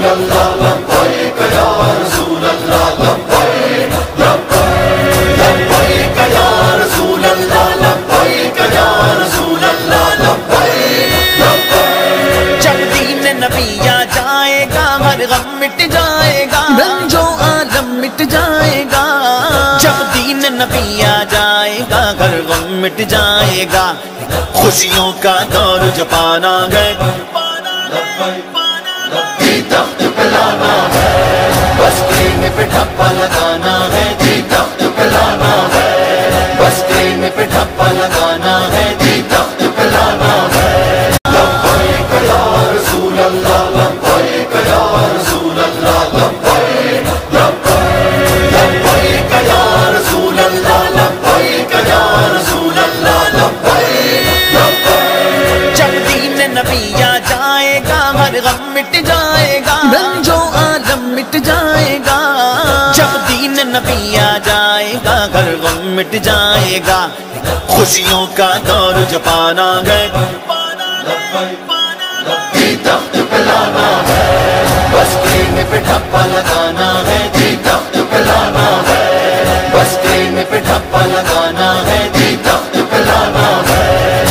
اللہ لبیک یا رسول اللہ لبیک لبیک یا رسول اللہ لبیک یا رسول اللہ لبیک لبیک۔ جب دین نبی آ جائے گا ہر غم مٹ جائے گا، رنج و عالم مٹ جائے گا۔ جب دین نبی آ جائے گا ہر غم مٹ جائے گا، خوشیوں کا دور جپانا ہے، جی تخت پہ لانا ہے، بس کریم پہ ٹھپا لگانا ہے، جی تخت پہ لانا ہے، بس کریم پہ ٹھپا لگانا ہے، جی تخت پہ لانا ہے۔ لبیک یا رسول اللہ لبیک یا رسول اللہ لبیک لبیک یا رسول اللہ لبیک یا رسول اللہ لبیک لبیک۔ جب دین نبی آ جائے گا ہر غم مٹ جائے گا، رنج و عالم مٹ جائے گا۔ جب دین نبی آ جائے گا ہر غم مٹ جائے گا، خوشیوں کا دور جپانا ہے، جی تخت پہ لانا ہے، بس کریم پہ ٹھپا